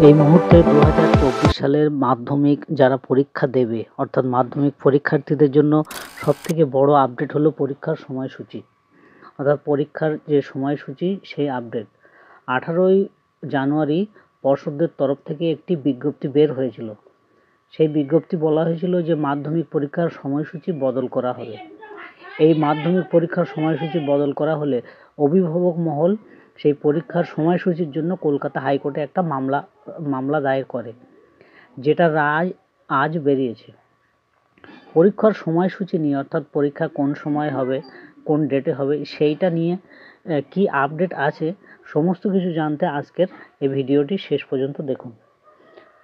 এই মুহূর্তে 2024 সালের মাধ্যমিক যারা পরীক্ষা দেবে অর্থাৎ মাধ্যমিক পরীক্ষার্থীদের জন্য সবথেকে বড় আপডেট হলো পরীক্ষার সময়সূচি। অর্থাৎ পরীক্ষার যে সময়সূচি সেই আপডেট 18ই জানুয়ারি পর্ষদের তরফ থেকে একটি বিজ্ঞপ্তি বের হয়েছিল। সেই বিজ্ঞপ্তি বলা হয়েছিল যে মাধ্যমিক পরীক্ষার সময়সূচি বদল করা হবে। এই মাধ্যমিক পরীক্ষার সময়সূচি বদল করা হলে অভিভাবক মহল সেই পরীক্ষার সময়সূচির জন্য কলকাতা হাইকোর্টে একটা মামলা দায়ের করে, যেটা রায় আজ বেরিয়েছে। পরীক্ষার সময়সূচি নিয়ে অর্থাৎ পরীক্ষা কোন সময় হবে, কোন ডেটে হবে, সেইটা নিয়ে কি আপডেট আছে সমস্ত কিছু জানতে আজকের এই ভিডিওটি শেষ পর্যন্ত দেখুন।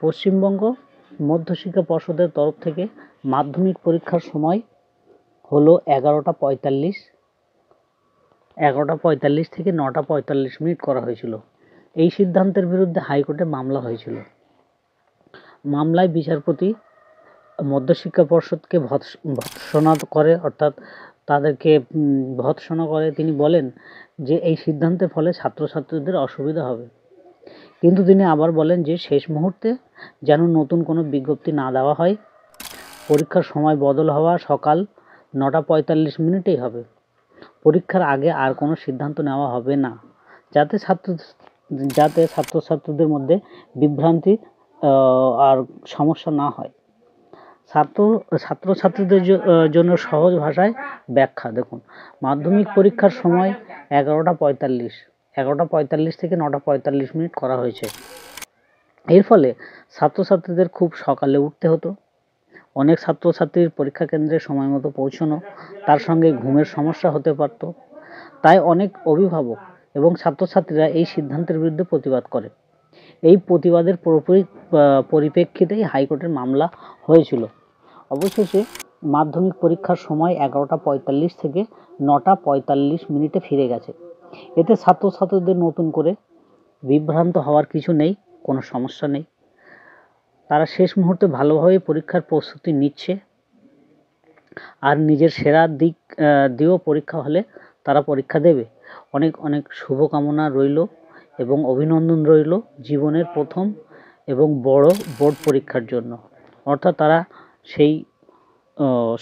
পশ্চিমবঙ্গ মধ্যশিক্ষা পর্ষদের তরফ থেকে মাধ্যমিক পরীক্ষার সময় হলো 11:45 থেকে 9:45 করা হয়েছিল। এই সিদ্ধান্তের বিরুদ্ধে হাইকোর্টে মামলা হয়েছিল। মামলায় বিচারপতি মধ্যশিক্ষা পর্ষদকে ভৎসনা করে, অর্থাৎ তাদেরকে ভৎসনা করে। তিনি বলেন যে এই সিদ্ধান্তের ফলে ছাত্রছাত্রীদের অসুবিধা হবে, কিন্তু তিনি আবার বলেন যে শেষ মুহূর্তে যেন নতুন কোনো বিজ্ঞপ্তি না দেওয়া হয়। পরীক্ষার সময় বদল হওয়া সকাল 9:45 হবে। পরীক্ষার আগে আর কোনো সিদ্ধান্ত নেওয়া হবে না, যাতে ছাত্রছাত্রীদের মধ্যে বিভ্রান্তি আর সমস্যা না হয়। ছাত্রছাত্রীদের জন্য সহজ ভাষায় ব্যাখ্যা দেখুন। মাধ্যমিক পরীক্ষার সময় 11:45 থেকে 9:45 করা হয়েছে। এর ফলে ছাত্রছাত্রীদের খুব সকালে উঠতে হতো। অনেক ছাত্রছাত্রীর পরীক্ষা কেন্দ্রে সময় মতো পৌঁছানো, তার সঙ্গে ঘুমের সমস্যা হতে পারত। তাই অনেক অভিভাবক এবং ছাত্রছাত্রীরা এই সিদ্ধান্তের বিরুদ্ধে প্রতিবাদ করে। এই প্রতিবাদের পরিপ্রেক্ষিতেই হাইকোর্টের মামলা হয়েছিল। অবশেষে মাধ্যমিক পরীক্ষার সময় 11:45 থেকে 9:45 ফিরে গেছে। এতে ছাত্রছাত্রীদের নতুন করে বিভ্রান্ত হওয়ার কিছু নেই, কোনো সমস্যা নেই। তারা শেষ মুহূর্তে ভালোভাবে পরীক্ষার প্রস্তুতি নিচ্ছে, আর নিজের সেরা দিক দিয়েও পরীক্ষা হলে তারা পরীক্ষা দেবে। অনেক অনেক শুভকামনা রইল এবং অভিনন্দন রইল জীবনের প্রথম এবং বড় বোর্ড পরীক্ষার জন্য। অর্থাৎ তারা সেই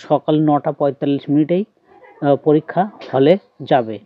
সকাল 9:45 পরীক্ষা হলে যাবে।